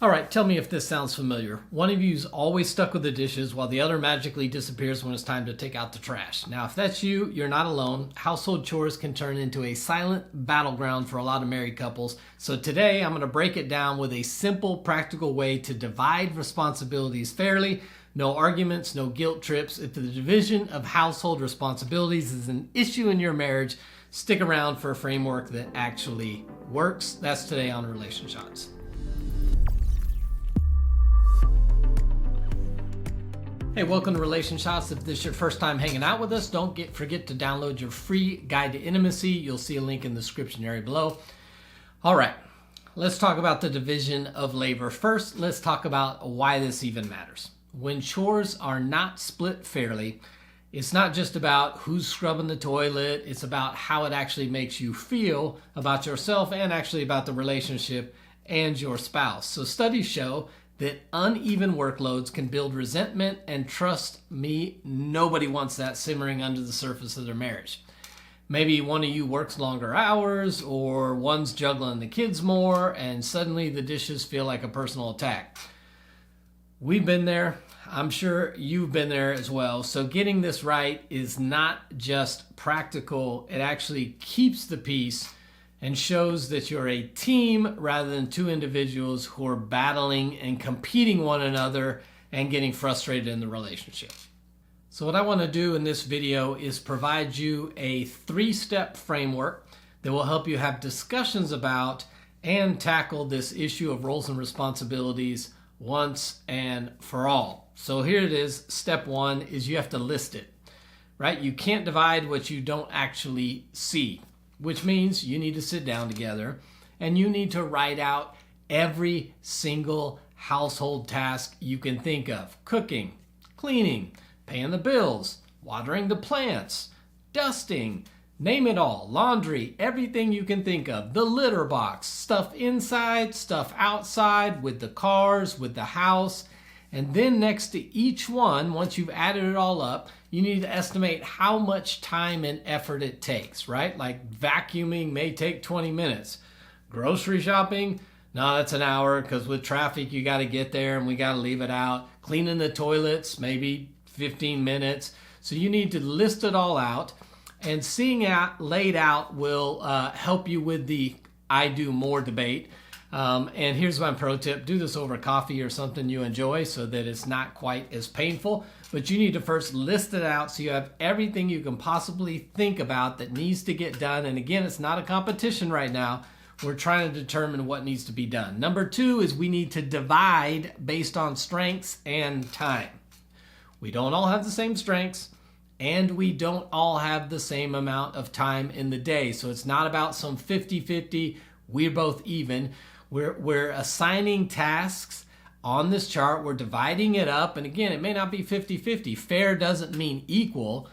All right, tell me if this sounds familiar. One of you's always stuck with the dishes while the other magically disappears when it's time to take out the trash. Now, if that's you, you're not alone. Household chores can turn into a silent battleground for a lot of married couples. So today, I'm going to break it down with a simple, practical way to divide responsibilities fairly. No arguments, no guilt trips. If the division of household responsibilities is an issue in your marriage, stick around for a framework that actually works. That's today on RelationShots. Hey, welcome to RelationShots. If this is your first time hanging out with us, don't forget to download your free guide to intimacy. You'll see a link in the description area below. All right, let's talk about the division of labor. First, let's talk about why this even matters. When chores are not split fairly, it's not just about who's scrubbing the toilet. It's about how it actually makes you feel about yourself and actually about the relationship and your spouse. So studies show that uneven workloads can build resentment, and trust me, nobody wants that simmering under the surface of their marriage. Maybe one of you works longer hours, or one's juggling the kids more, and suddenly the dishes feel like a personal attack. We've been there. I'm sure you've been there as well. So getting this right is not just practical. It actually keeps the peace and shows that you're a team rather than two individuals who are battling and competing one another and getting frustrated in the relationship. So what I want to do in this video is provide you a 3-step framework that will help you have discussions about and tackle this issue of roles and responsibilities once and for all. So here it is. Step 1 is you have to list it, right? You can't divide what you don't actually see, which means you need to sit down together and you need to write out every single household task you can think of. Cooking, cleaning, paying the bills, watering the plants, dusting, name it all, laundry, everything you can think of, the litter box, stuff inside, stuff outside, with the cars, with the house. And then next to each one, once you've added it all up, you need to estimate how much time and effort it takes, right? Like vacuuming may take 20 minutes. Grocery shopping, no, that's an hour because with traffic you got to get there and we got to leave it out. Cleaning the toilets, maybe 15 minutes. So you need to list it all out, and seeing it laid out will help you with the I do more debate. And here's my pro tip. Do this over coffee or something you enjoy so that it's not quite as painful. But you need to first list it out so you have everything you can possibly think about that needs to get done. And again, it's not a competition right now. We're trying to determine what needs to be done. Number 2 is we need to divide based on strengths and time. We don't all have the same strengths, and we don't all have the same amount of time in the day. So it's not about some 50-50, we're both even. We're assigning tasks on this chart. We're dividing it up. And again, it may not be 50-50. Fair doesn't mean equal.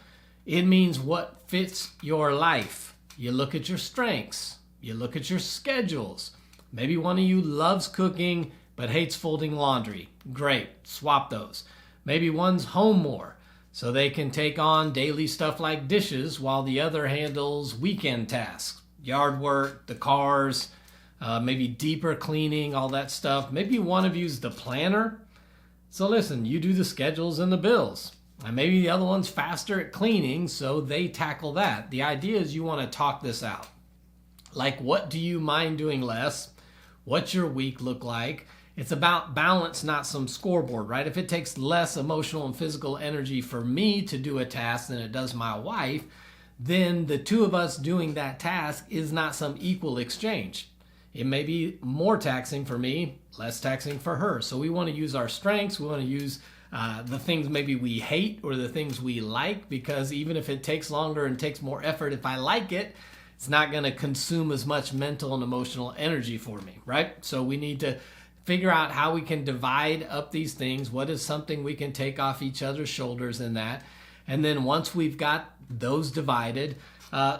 It means what fits your life. You look at your strengths. You look at your schedules. Maybe one of you loves cooking but hates folding laundry. Great, swap those. Maybe one's home more, so they can take on daily stuff like dishes while the other handles weekend tasks, yard work, the cars, maybe deeper cleaning, all that stuff. Maybe one of you's the planner. So listen, you do the schedules and the bills. And maybe the other one's faster at cleaning, so they tackle that. The idea is you want to talk this out. Like, what do you mind doing less? What's your week look like? It's about balance, not some scoreboard, right? If it takes less emotional and physical energy for me to do a task than it does my wife, then the two of us doing that task is not some equal exchange. It may be more taxing for me, less taxing for her. So we want to use our strengths. We want to use the things maybe we hate or the things we like, because even if it takes longer and takes more effort, if I like it, it's not going to consume as much mental and emotional energy for me, right? So we need to figure out how we can divide up these things. What is something we can take off each other's shoulders in that? And then once we've got those divided,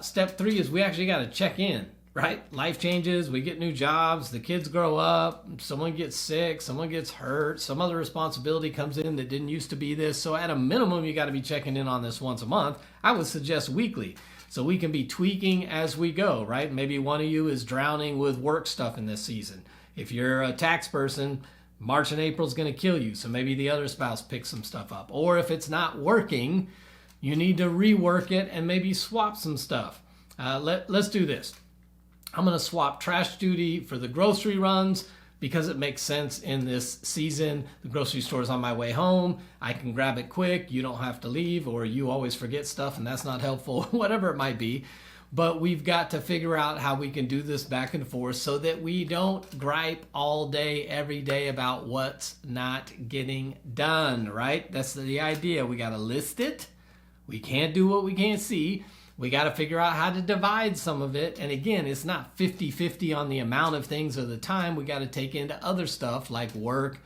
step 3 is we actually got to check in. Right? Life changes, we get new jobs, the kids grow up, someone gets sick, someone gets hurt, some other responsibility comes in that didn't used to be this. So at a minimum, you got to be checking in on this once a month. I would suggest weekly, so we can be tweaking as we go, right? Maybe one of you is drowning with work stuff in this season. If you're a tax person, March and April is going to kill you. So maybe the other spouse picks some stuff up. Or if it's not working, you need to rework it and maybe swap some stuff. Let's do this. I'm going to swap trash duty for the grocery runs because it makes sense in this season. The grocery store is on my way home. I can grab it quick. You don't have to leave, or you always forget stuff and that's not helpful, whatever it might be. But we've got to figure out how we can do this back and forth so that we don't gripe all day, every day about what's not getting done, right? That's the idea. We got to list it. We can't do what we can't see. We got to figure out how to divide some of it. And again, it's not 50-50 on the amount of things or the time. We got to take into other stuff like work,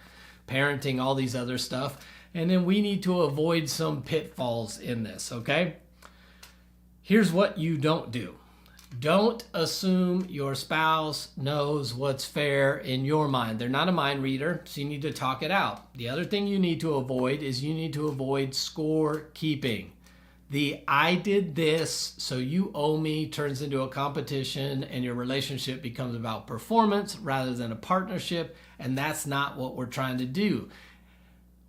parenting, all these other stuff. And then we need to avoid some pitfalls in this, okay? Here's what you don't do. Don't assume your spouse knows what's fair in your mind. They're not a mind reader, so you need to talk it out. The other thing you need to avoid is you need to avoid score keeping. The I did this, so you owe me turns into a competition and your relationship becomes about performance rather than a partnership, and that's not what we're trying to do.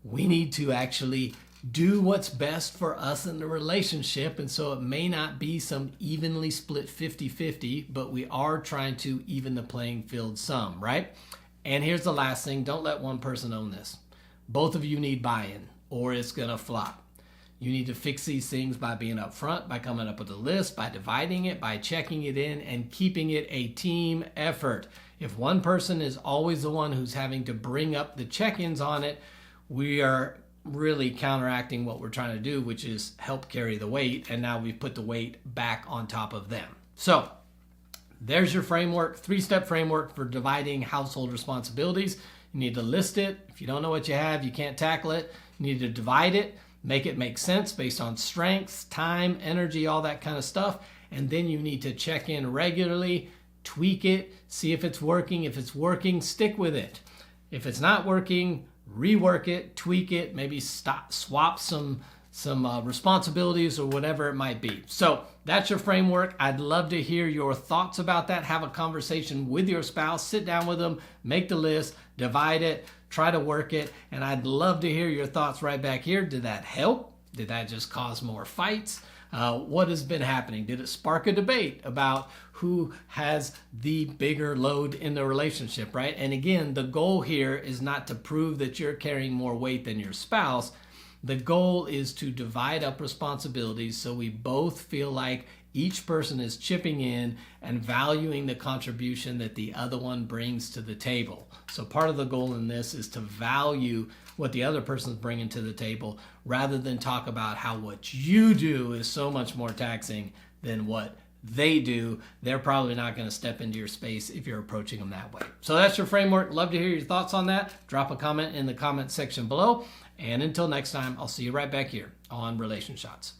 We need to actually do what's best for us in the relationship, and so it may not be some evenly split 50-50, but we are trying to even the playing field some, right? And here's the last thing. Don't let one person own this. Both of you need buy-in or it's gonna flop. You need to fix these things by being upfront, by coming up with a list, by dividing it, by checking it in, and keeping it a team effort. If one person is always the one who's having to bring up the check-ins on it, we are really counteracting what we're trying to do, which is help carry the weight, and now we've put the weight back on top of them. So there's your framework, 3-step framework for dividing household responsibilities. You need to list it. If you don't know what you have, you can't tackle it. You need to divide it, make it make sense based on strengths, time, energy, all that kind of stuff. And then you need to check in regularly, tweak it, see if it's working. If it's working, stick with it. If it's not working, rework it, tweak it, maybe swap some responsibilities or whatever it might be. So that's your framework. I'd love to hear your thoughts about that. Have a conversation with your spouse, sit down with them, make the list, divide it, try to work it, and I'd love to hear your thoughts right back here. Did that help? Did that just cause more fights? What has been happening? Did it spark a debate about who has the bigger load in the relationship, right? And again, the goal here is not to prove that you're carrying more weight than your spouse. The goal is to divide up responsibilities so we both feel like each person is chipping in and valuing the contribution that the other one brings to the table. So part of the goal in this is to value what the other person's bringing to the table rather than talk about how what you do is so much more taxing than what they do. They're probably not going to step into your space if you're approaching them that way. So that's your framework. Love to hear your thoughts on that. Drop a comment in the comment section below. And until next time, I'll see you right back here on RelationShots.